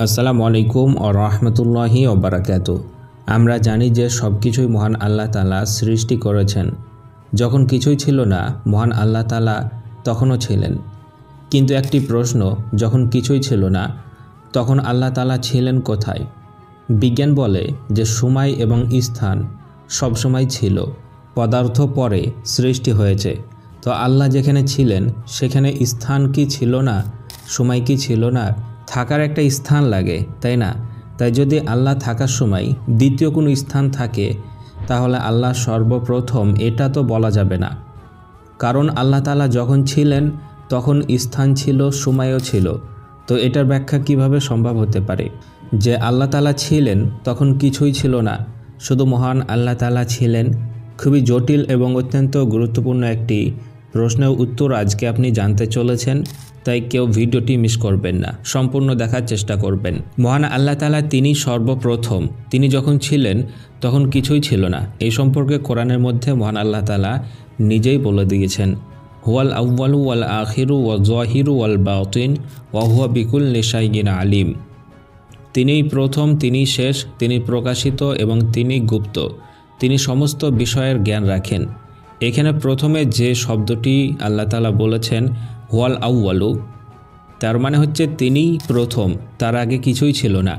আসসালামু আলাইকুম ও রহমতুল্লাহি ও বারাকাতু। আমরা জানি যে সব কিছুই মহান আল্লাহ তাআলা সৃষ্টি করেছেন। যখন কিছুই ছিল না, মহান আল্লাহ তাআলা তখনও ছিলেন। কিন্তু একটি প্রশ্ন, যখন কিছুই ছিল না তখন আল্লাহ তাআলা ছিলেন কোথায়? বিজ্ঞান বলে যে সময় এবং স্থান সবসময় ছিল, পদার্থ পরে সৃষ্টি হয়েছে। তো আল্লাহ যেখানে ছিলেন সেখানে স্থান কি ছিল না, সময় কি ছিল না? থাকার একটা স্থান লাগে, তাই না? তাই যদি আল্লাহ থাকার সময় দ্বিতীয় কোনো স্থান থাকে তাহলে আল্লাহ সর্বপ্রথম, এটা তো বলা যাবে না। কারণ আল্লাহ তাআলা যখন ছিলেন তখন স্থান ছিল, সময়ও ছিল। তো এটার ব্যাখ্যা কিভাবে সম্ভব হতে পারে যে আল্লাহ তাআলা ছিলেন তখন কিছুই ছিল না, শুধু মহান আল্লাহ তাআলা ছিলেন? খুবই জটিল এবং অত্যন্ত গুরুত্বপূর্ণ একটি প্রশ্নের উত্তর আজকে আপনি জানতে চলেছেন। তাই কেউ ভিডিওটি মিস করবেন না, সম্পূর্ণ দেখার চেষ্টা করবেন। মহান আল্লাহ তাআলা তিনি সর্বপ্রথম, তিনি যখন ছিলেন তখন কিছুই ছিল না। এই সম্পর্কে কোরআনের মধ্যে মহান আল্লাহ তাআলা নিজেই বলে দিয়েছেন, হুয়াল আউয়ালু ওয়াল আখিরু ওয়াল যাহিরু ওয়াল বাতিন ওয়া হুয়া বিকুল্লি শাইইন আলিম। তিনিই প্রথম, তিনি শেষ, তিনি প্রকাশিত এবং তিনি গুপ্ত, তিনি সমস্ত বিষয়ের জ্ঞান রাখেন। এখানে প্রথমে যে শব্দটি আল্লাহ তাআলা বলেছেন হুয়াল আউয়ালু, তার মানে হচ্ছে তিনিই প্রথম, তার আগে কিছুই ছিল না।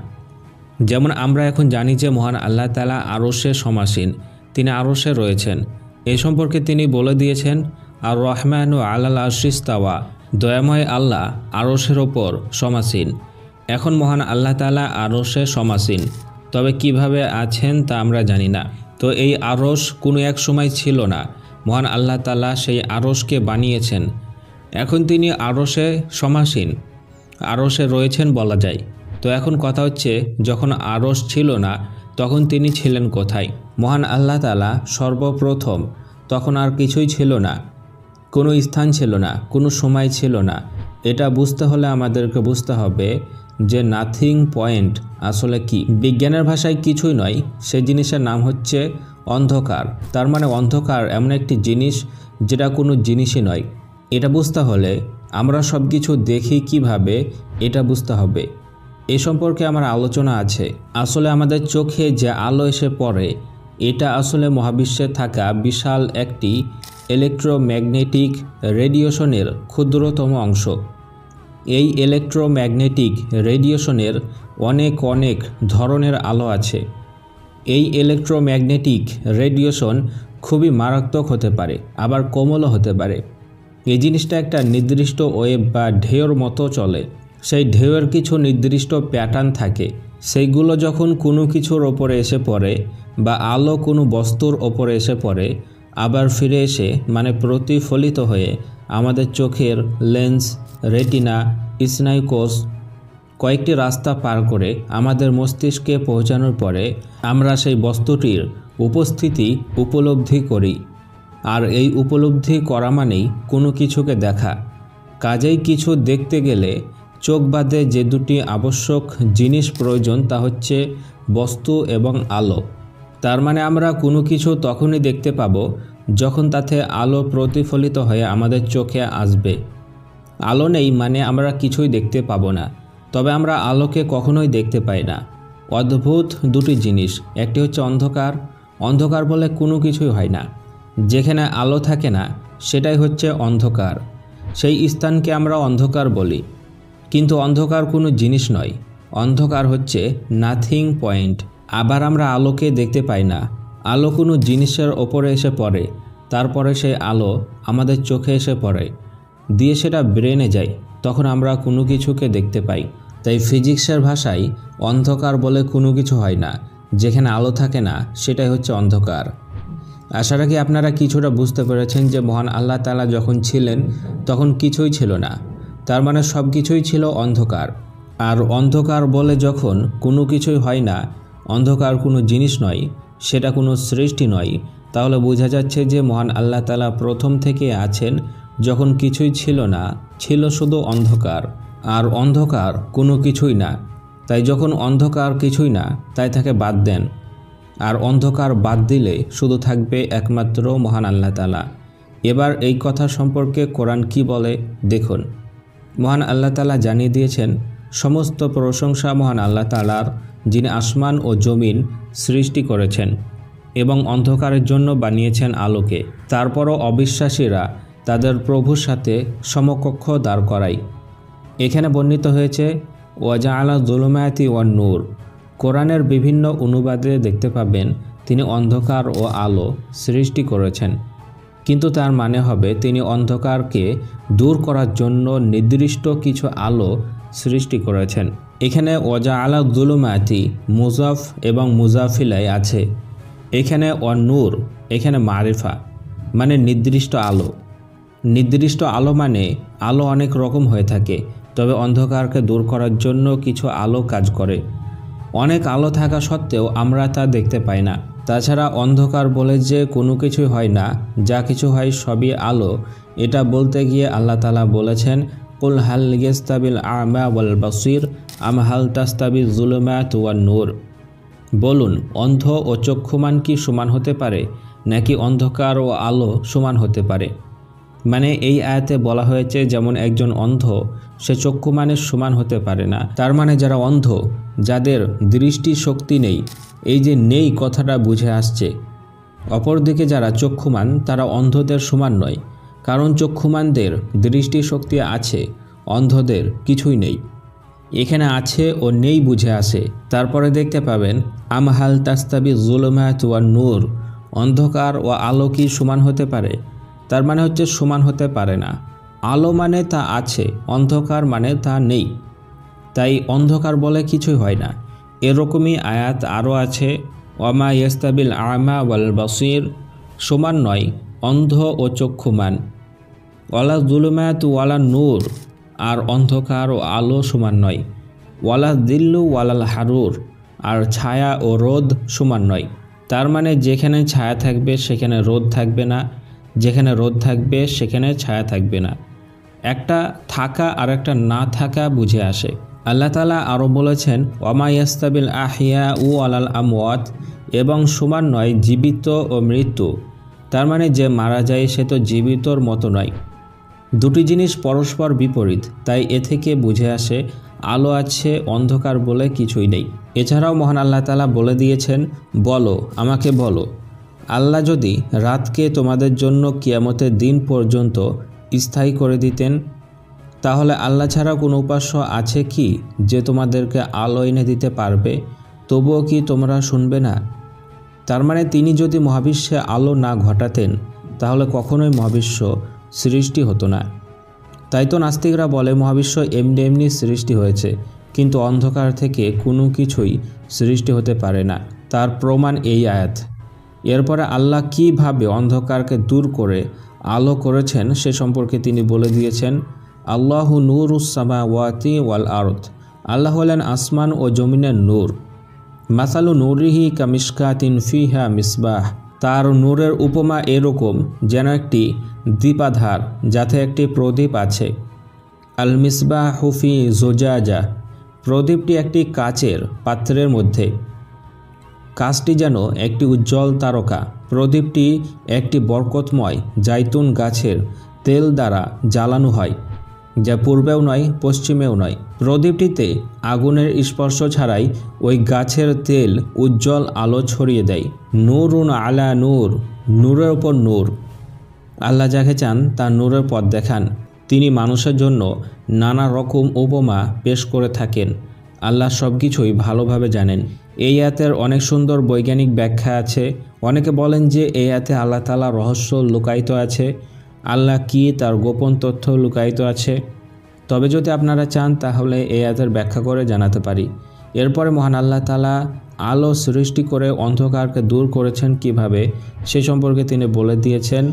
যেমন আমরা এখন জানি যে মহান আল্লাহ তাআলা আরশে সমাসীন, তিনি আরশে রয়েছেন। এই সম্পর্কে তিনি বলে দিয়েছেন আর রহমানু আলাল আরশিস তাওয়া, দয়াময় আল্লাহ আরশের ওপর সমাসীন। এখন মহান আল্লাহ তাআলা আরশে সমাসীন, তবে কিভাবে আছেন তা আমরা জানি না। তো এই আরশ কোনো এক সময় ছিল না, মহান আল্লাহ তাআলা সেই আরশকে বানিয়েছেন। এখন তিনি আরশে সমাসীন, আরশে রয়েছেন বলা যায়। তো এখন কথা হচ্ছে, যখন আরশ ছিল না তখন তিনি ছিলেন কোথায়? মহান আল্লাহ তাআলা সর্বপ্রথম, তখন আর কিছুই ছিল না, কোনো স্থান ছিল না, কোনো সময় ছিল না। এটা বুঝতে হলে আমাদেরকে বুঝতে হবে যে নাথিং পয়েন্ট আসলে কি। বিজ্ঞানের ভাষায় কিছুই নয়, সেই জিনিসের নাম হচ্ছে অন্ধকার। তার মানে অন্ধকার এমন একটি জিনিস যেটা কোনো জিনিসই নয়। এটা বুঝতে হলে আমরা সব কিছু দেখি কিভাবে, এটা বুঝতে হবে। এ সম্পর্কে আমার আলোচনা আছে। আসলে আমাদের চোখে যে আলো এসে পড়ে, এটা আসলে মহাবিশ্বে থাকা বিশাল একটি ইলেকট্রোম্যাগনেটিক রেডিয়েশনের ক্ষুদ্রতম অংশ। এই ইলেকট্রোম্যাগনেটিক রেডিয়েশনের অনেক ধরনের আলো আছে। এই ইলেকট্রোম্যাগনেটিক রেডিয়েশন খুবই মারাত্মক হতে পারে, আবার কোমলও হতে পারে। এই জিনিসটা একটা নির্দিষ্ট ওয়েভ বা ঢেউর মতো চলে। সেই ঢেউয়ের কিছু নির্দিষ্ট প্যাটার্ন থাকে, সেইগুলো যখন কোনো কিছুর ওপরে এসে পড়ে বা আলো কোনো বস্তুর ওপরে এসে পড়ে, আবার ফিরে এসে মানে প্রতিফলিত হয়ে আমাদের চোখের লেন্স, রেটিনা, স্নায়ুকোষ কয়েকটি রাস্তা পার করে আমাদের মস্তিষ্কে পৌঁছানোর পরে আমরা সেই বস্তুটির উপস্থিতি উপলব্ধি করি। আর এই উপলব্ধি করা মানেই কোনো কিছুকে দেখা। কাজেই কিছু দেখতে গেলে চোখ বাদে যে দুটি আবশ্যক জিনিস প্রয়োজন তা হচ্ছে বস্তু এবং আলো। তার মানে আমরা কোনো কিছু তখনই দেখতে পাবো যখন তাতে আলো প্রতিফলিত হয়ে আমাদের চোখে আসবে। আলো নেই মানে আমরা কিছুই দেখতে পাবো না। তবে আমরা আলোকে কখনোই দেখতে পাই না। অদ্ভুত দুটি জিনিস, একটি হচ্ছে অন্ধকার। অন্ধকার বলে কোনো কিছুই হয় না, যেখানে আলো থাকে না সেটাই হচ্ছে অন্ধকার। সেই স্থানকে আমরা অন্ধকার বলি। কিন্তু অন্ধকার কোনো জিনিস নয়, অন্ধকার হচ্ছে নাথিং পয়েন্ট। আবার আমরা আলোকে দেখতে পাই না। আলো কোনো জিনিসের ওপরে এসে পড়ে, তারপরে সেই আলো আমাদের চোখে এসে পড়ে, দিয়ে সেটা ব্রেনে যায়, তখন আমরা কোনো কিছুকে দেখতে পাই। তাই ফিজিক্সের ভাষায় অন্ধকার বলে কোনো কিছু হয় না, যেখানে আলো থাকে না সেটাই হচ্ছে অন্ধকার। আশা রাখি আপনারা কিছুটা বুঝতে পেরেছেন যে মহান আল্লাহ তাআলা যখন ছিলেন তখন কিছুই ছিল না, তার মানে সব কিছুই ছিল অন্ধকার। আর অন্ধকার বলে যখন কোনো কিছুই হয় না, অন্ধকার কোনো জিনিস নয়, সেটা কোনো সৃষ্টি নয়, তাহলে বোঝা যাচ্ছে যে মহান আল্লাহ তাআলা প্রথম থেকে আছেন যখন কিছুই ছিল না, ছিল শুধু অন্ধকার। আর অন্ধকার কোনো কিছুই না, তাই যখন অন্ধকার কিছুই না তাই তাকে বাদ দেন। আর অন্ধকার বাদ দিলে শুধু থাকবে একমাত্র মহান আল্লাহ তাআলা। এবার এই কথা সম্পর্কে কোরআন কি বলে দেখুন। মহান আল্লাহ তাআলা জানিয়ে দিয়েছেন, সমস্ত প্রশংসা মহান আল্লাহ তাআলার, যিনি আসমান ও জমিন সৃষ্টি করেছেন এবং অন্ধকারের জন্য বানিয়েছেন আলোকে। তারপরও অবিশ্বাসীরা তাদের প্রভুর সাথে সমকক্ষ দাঁড় করায়। এখানে বর্ণিত হয়েছে ওয়াজআলা যুলুমাতি ওয়ান নূর। কোরআনের বিভিন্ন অনুবাদে দেখতে পাবেন তিনি অন্ধকার ও আলো সৃষ্টি করেছেন, কিন্তু তার মানে হবে তিনি অন্ধকারকে দূর করার জন্য নির্দিষ্ট কিছু আলো সৃষ্টি করেছেন। এখানে ওয়াজআলা যুলুমাতি মুজাফ এবং মুজাফিলাই আছে। এখানে ওয়ান নূর, এখানে মারিফা মানে নির্দিষ্ট আলো। নির্দিষ্ট আলো মানে আলো অনেক রকম হয়ে থাকে, তবে অন্ধকারকে দূর করার জন্য কিছু আলো কাজ করে। অনেক আলো থাকা সত্ত্বেও আমরা তা দেখতে পাই না। তাছাড়া অন্ধকার বলে যে কোনো কিছুই হয় না, যা কিছু হয় সবই আলো, এটা বলতে গিয়ে আল্লাহ তাআলা বলেছেন কুল হাল ইয়াস্তাবিল আ'মা ওয়াল বাসির আম হাল তাস্তাবিজ যুলুমাত ওয়ান নূর। বলুন, অন্ধ ও চক্ষুমান কি সমান হতে পারে, নাকি অন্ধকার ও আলো সমান হতে পারে? মানে এই আয়াতে বলা হয়েছে যেমন একজন অন্ধ সে চক্ষুমানের সমান হতে পারে না। তার মানে যারা অন্ধ, যাদের দৃষ্টি শক্তি নেই, এই যে নেই কথাটা বুঝে আসছে। অপরদিকে যারা চক্ষুমান তারা অন্ধদের সমান নয়, কারণ চক্ষুমানদের দৃষ্টি শক্তি আছে, অন্ধদের কিছুই নেই। এখানে আছে ও নেই বুঝে আসে। তারপরে দেখতে পাবেন আমহাল তাস্তাবি যুলুমাত ওয়ান নূর, অন্ধকার ও আলো কি সমান হতে পারে? তার মানে হচ্ছে সমান হতে পারে না। আলো মানে তা আছে, অন্ধকার মানে তা নেই, তাই অন্ধকার বলে কিছুই হয় না। এরকমই আয়াত আরও আছে ওয়ামা ইয়াস্তাবিল আ'মা ওয়াল বাসির, সমান নয় অন্ধ ও চক্ষুমান। ওয়ালা যুলুমাত ওয়ালা নূর, আর অন্ধকার ও আলো সমান নয়। ওয়ালা দিল্লু ওয়ালাল হারুর, আর ছায়া ও রোদ সমান নয়। তার মানে যেখানে ছায়া থাকবে সেখানে রোদ থাকবে না, যেখানে রোদ থাকবে সেখানে ছায়া থাকবে না। একটা থাকা আর একটা না থাকা বুঝে আসে। আল্লাহ তাআলা আরও বলেছেন ওয়ামা ইয়াস্তাবিল আহিয়া ও আলাল আমওয়াত, এবং সমান নয় জীবিত ও মৃত্যু। তার মানে যে মারা যায় সে তো জীবিতর মতো নয়। দুটি জিনিস পরস্পর বিপরীত, তাই এ থেকে বুঝে আসে আলো আছে, অন্ধকার বলে কিছুই নেই। এছাড়াও মহান আল্লাহ তাআলা বলে দিয়েছেন বলো, আমাকে বলো, আল্লাহ যদি রাতকে তোমাদের জন্য কিয়ামতের দিন পর্যন্ত স্থায়ী করে দিতেন, তাহলে আল্লাহ ছাড়া কোনো উপাস্য আছে কি যে তোমাদেরকে আলো এনে দিতে পারবে? তবুও কি তোমরা শুনবে না? তার মানে তিনি যদি মহাবিশ্বে আলো না ঘটাতেন তাহলে কখনোই মহাবিশ্ব সৃষ্টি হতো না। তাই তো নাস্তিকরা বলে মহাবিশ্ব এমনি এমনি সৃষ্টি হয়েছে, কিন্তু অন্ধকার থেকে কোনো কিছুই সৃষ্টি হতে পারে না। তার প্রমাণ এই আয়াত। এরপরে আল্লাহ কীভাবে অন্ধকারকে দূর করে আলো করেছেন সে সম্পর্কে তিনি বলে দিয়েছেন আল্লাহু নূরুস সামাওয়াতি ওয়াল আরদ, আল্লাহ হলেন আসমান ও জমিনের নূর। মাসালু নূরিহি কামিশকাতিন ফিহা মিসবাহ, তার নূরের উপমা এরকম যেন একটি দীপাধার যাতে একটি প্রদীপ আছে। আল মিসবাহু ফি জুজাজা, প্রদীপটি একটি কাচের পাত্রের মধ্যে, কাচটি যেন একটি উজ্জ্বল তারকা। প্রদীপটি একটি বরকতময় জাইতুন গাছের তেল দ্বারা জ্বালানো হয়, যা পূর্বেও নয় পশ্চিমেও নয়। প্রদীপটিতে আগুনের স্পর্শ ছাড়াই ওই গাছের তেল উজ্জ্বল আলো ছড়িয়ে দেয়। নূরুন আলা নূর, নূরের ওপর নূর। আল্লাহ যাকে চান তার নূরের পথ দেখান। তিনি মানুষের জন্য নানা রকম উপমা পেশ করে থাকেন। আল্লাহ সব কিছুই ভালোভাবে জানেন। এই আয়াতের অনেক সুন্দর বৈজ্ঞানিক ব্যাখ্যা আছে। অনেকে বলেন যে এই আয়াতে আল্লাহ তাআলা রহস্য লুকায়িত আছে, আল্লাহ কি তার গোপন তথ্য লুকায়িত আছে। তবে যদি আপনারা চান তাহলে এই আয়াতের ব্যাখ্যা করে জানাতে পারি। এরপরে মহান আল্লাহ তাআলা আলো সৃষ্টি করে অন্ধকারকে দূর করেছেন কিভাবে সে সম্পর্কে তিনি বলে দিয়েছেন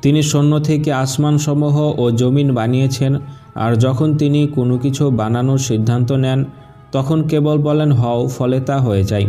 তিনি শূন্য থেকে আসমানসমূহ ও জমিন বানিয়েছেন, আর যখন তিনি কোনো কিছু বানানোর সিদ্ধান্ত নেন তখন কেবল বলেন হও, ফলে তা হয়ে যায়।